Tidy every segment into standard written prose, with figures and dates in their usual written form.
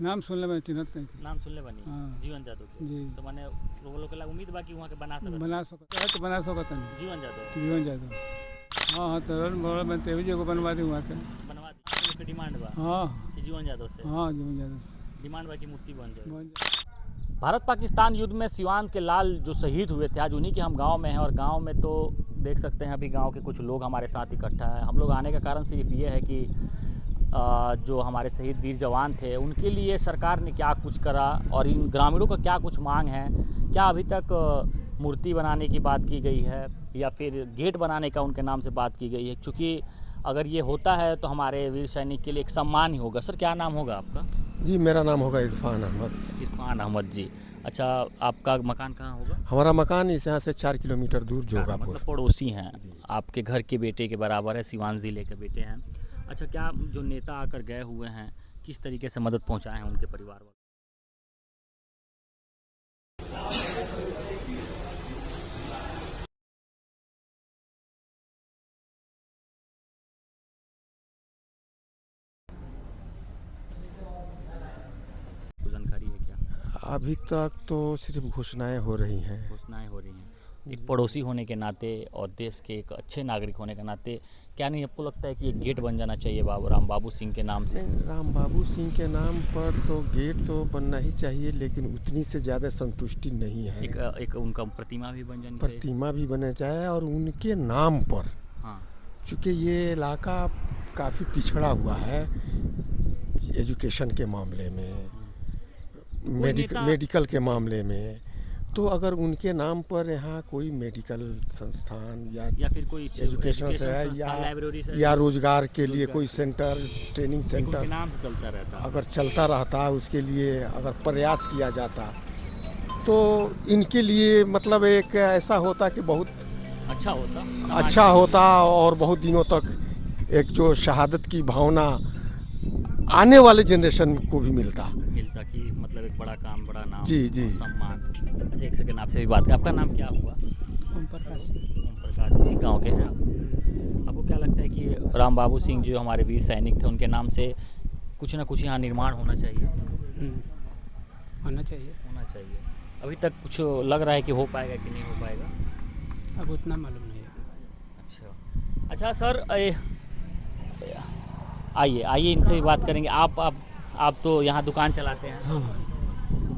नाम सुनले में चिन्हत नहीं। नाम सुनले बनी हाँ। जीवन जादव के। जी। तो माने वो लोग के ला उम्मीद बा कि वहाँ के बना सकत बना सकत नहीं। जीवन जादव जीवन जादव। हाँ तो बड़ा मैं तेवी जी को बनवा दी वहाँ के। बनवा दी। लोग के डिमांड बा हाँ कि जीवन जादव से। हाँ जीवन जादव से डिमांड बा कि मूर्ति बन जाए। बन जाए। भारत पाकिस्तान युद्ध में सिवान के लाल जो शहीद हुए थे, आज उन्हीं के हम गांव में हैं। और गांव में तो देख सकते हैं अभी गांव के कुछ लोग हमारे साथ इकट्ठा हैं। हम लोग आने का कारण सिर्फ ये है कि जो हमारे शहीद वीर जवान थे उनके लिए सरकार ने क्या कुछ करा और इन ग्रामीणों का क्या कुछ मांग है। क्या अभी तक मूर्ति बनाने की बात की गई है या फिर गेट बनाने का उनके नाम से बात की गई है? क्योंकि अगर ये होता है तो हमारे वीर सैनिक के लिए एक सम्मान ही होगा। सर क्या नाम होगा आपका? जी मेरा नाम होगा इरफान अहमद। इरफान अहमद जी। अच्छा, आपका मकान कहाँ होगा? हमारा मकान इस यहाँ से 4 किलोमीटर दूर जोगापुर। मतलब पड़ोसी हैं, आपके घर के बेटे के बराबर है, सिवान ज़िले के बेटे हैं। अच्छा, क्या जो नेता आकर गए हुए हैं किस तरीके से मदद पहुंचाए हैं उनके परिवार वालों? जानकारी है क्या? अभी तक तो सिर्फ घोषणाएं हो रही हैं। घोषणाएं हो रही हैं। एक पड़ोसी होने के नाते और देश के एक अच्छे नागरिक होने के नाते क्या नहीं आपको लगता है कि एक गेट बन जाना चाहिए राम बाबू सिंह के नाम से? राम बाबू सिंह के नाम पर तो गेट तो बनना ही चाहिए, लेकिन उतनी से ज़्यादा संतुष्टि नहीं है। एक उनका प्रतिमा भी बन जानी चाहिए। प्रतिमा भी बनना चाहिए और उनके नाम पर। हाँ। चूँकि ये इलाका काफ़ी पिछड़ा हुआ है एजुकेशन के मामले में, मेडिकल के मामले में। तो अगर उनके नाम पर यहाँ कोई मेडिकल संस्थान या फिर कोई एजुकेशन से है या रोजगार के लिए कोई सेंटर, ट्रेनिंग सेंटर नाम से चलता रहता, अगर चलता रहता उसके लिए अगर प्रयास किया जाता तो इनके लिए मतलब एक ऐसा होता कि बहुत अच्छा होता और बहुत दिनों तक एक जो शहादत की भावना आने वाले जनरेशन को भी मिलता कि मतलब एक बड़ा काम, बड़ा नाम, जी जी सम्मान। अच्छा, एक सेकंड आपसे भी बात है। आपका नाम क्या हुआ? ओम प्रकाश। ओम प्रकाश। इसी गांव के हैं आप? आपको क्या लगता है कि राम बाबू सिंह जो हमारे वीर सैनिक थे उनके नाम से कुछ ना कुछ यहाँ निर्माण होना चाहिए? होना चाहिए। होना चाहिए। अभी तक कुछ लग रहा है कि हो पाएगा कि नहीं हो पाएगा? अब उतना मालूम नहीं है। अच्छा सर, आइए इनसे भी बात करेंगे। आप तो यहाँ दुकान चलाते हैं। हाँ।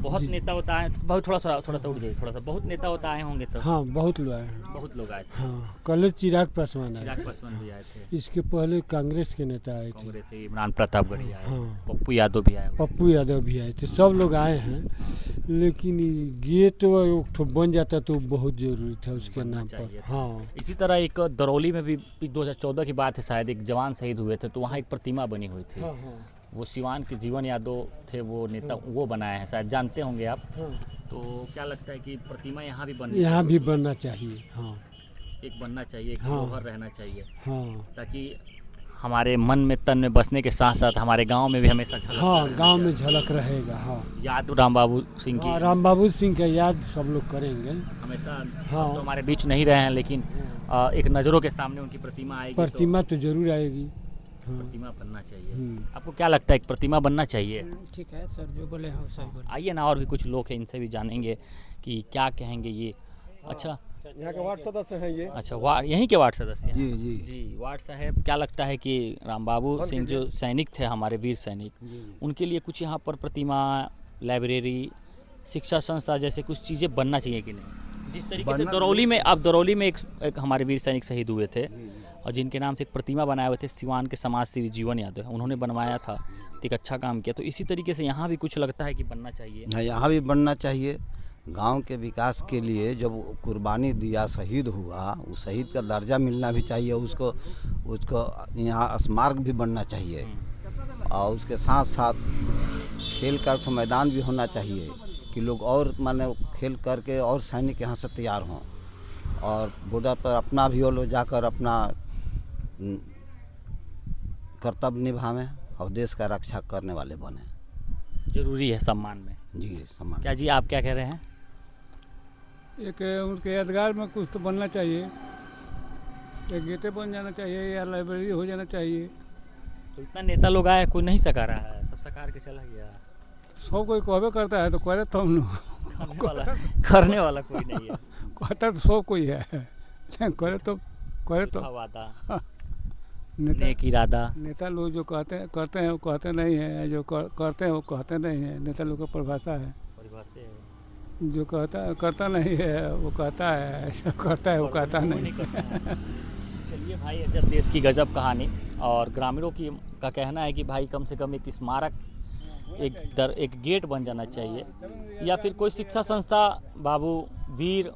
बहुत नेता होता है, बहुत थोड़ा सा उठ जाइए, थोड़ा सा। बहुत नेता होता आए होंगे तो? हाँ बहुत लोग आए हैं। बहुत लोग आए थे। हाँ, कल चिराग पासवान भी आए थे। इसके पहले कांग्रेस के नेता आए थे। कांग्रेस से इमरान प्रतापगढ़ी आए। हाँ। पप्पू यादव भी आए थे। सब लोग आए हैं, लेकिन गेट बन जाता तो बहुत जरूरी था उसके नाम पर। हाँ। इसी तरह एक दरौली में भी 2014 की बात है शायद, एक जवान शहीद हुए थे तो वहाँ एक प्रतिमा बनी हुई थी। हाँ। वो सिवान के जीवन यादव थे, वो नेता वो बनाए हैं, शायद जानते होंगे आप। हाँ। तो क्या लगता है कि प्रतिमा यहाँ भी बनना चाहिए? हाँ, एक बनना चाहिए, एक हाँ। रहना चाहिए। हाँ, ताकि हमारे मन में तन में बसने के साथ साथ हमारे गांव में भी हमेशा झलक। हाँ, गांव में झलक रहेगा। हाँ, याद राम बाबू सिंह की। राम बाबू सिंह का याद सब लोग करेंगे हमेशा। हाँ। तो हमारे बीच नहीं रहे हैं, लेकिन एक नज़रों के सामने उनकी प्रतिमा आएगी। प्रतिमा तो जरूर आएगी। हाँ। प्रतिमा बनना चाहिए। आपको क्या लगता है एक प्रतिमा बनना चाहिए? ठीक है सर, जो बोले हैं सही बोले। आइए ना, और भी कुछ लोग हैं, इनसे भी जानेंगे कि क्या कहेंगे ये। अच्छा, यहाँ के वार्ड सदस्य हैं ये। अच्छा, वार्ड यहीं के वार्ड सदस्य हैं? जी। वार्ड साहब, क्या लगता है कि राम बाबू सिंह जो सैनिक थे, हमारे वीर सैनिक, उनके लिए कुछ यहाँ पर प्रतिमा, लाइब्रेरी, शिक्षा संस्था जैसे कुछ चीज़ें बनना चाहिए कि नहीं? जिस तरीके से दरौली में एक हमारे वीर सैनिक शहीद हुए थे और जिनके नाम से एक प्रतिमा बनाए हुए थे, सिवान के समाज सेवी जीवन यादव, उन्होंने बनवाया था, एक अच्छा काम किया। तो इसी तरीके से यहाँ भी कुछ लगता है कि बनना चाहिए? हाँ, यहाँ भी बनना चाहिए। गांव के विकास के लिए जब कुर्बानी दिया, शहीद हुआ, उस शहीद का दर्जा मिलना भी चाहिए उसको यहाँ स्मारक भी बनना चाहिए। और उसके साथ साथ खेल का तो मैदान भी होना चाहिए कि लोग और माने खेल करके और सैनिक यहाँ से तैयार हों और बॉर्डर पर अपना भी वो लोग जाकर अपना कर्तव्य निभावें और देश का रक्षा करने वाले बने। जरूरी है सम्मान में। जी, सम्मान। क्या जी, आप क्या कह रहे हैं? एक उनके यादगार में कुछ तो बनना चाहिए, एक गेटे बन जाना चाहिए या लाइब्रेरी हो जाना चाहिए। तो इतना नेता लोग आए, कोई नहीं सका रहा है, सब सकार के चला गया। सब कोई कहबे करता है तो करे तो हम लोग करने वाला कोई नहीं है। कहता तो सब कोई है, लेकिन करे तो झूठा वादा, नेता नेक इरादा। नेता लोग जो करते हैं वो कहते नहीं हैं, जो करते हैं वो कहते नहीं हैं। नेता लोग का परिभाषा है, परिभाषा है। जो करता नहीं है वो कहता है, जो करता है वो कहता नहीं। चलिए भाई, अजब देश की गजब कहानी। और ग्रामीणों का कहना है कि भाई कम से कम एक स्मारक, एक गेट बन जाना चाहिए, या फिर कोई शिक्षा संस्था बाबू वीर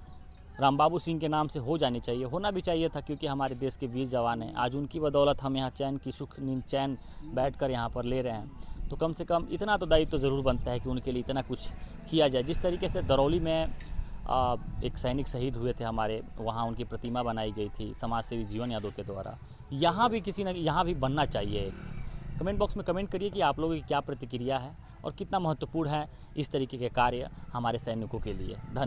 राम बाबू सिंह के नाम से हो जानी चाहिए। होना भी चाहिए था, क्योंकि हमारे देश के वीर जवान हैं। आज उनकी बदौलत हम यहाँ चैन की सुख नींद चैन बैठकर यहाँ पर ले रहे हैं। तो कम से कम इतना तो दायित्व तो ज़रूर बनता है कि उनके लिए इतना कुछ किया जाए। जिस तरीके से दरौली में एक सैनिक शहीद हुए थे हमारे, वहाँ उनकी प्रतिमा बनाई गई थी समाज सेवी जीवन यादव के द्वारा। यहाँ भी यहाँ भी बनना चाहिए एक। कमेंट बॉक्स में कमेंट करिए कि आप लोगों की क्या प्रतिक्रिया है और कितना महत्वपूर्ण है इस तरीके के कार्य हमारे सैनिकों के लिए। धन्यवाद।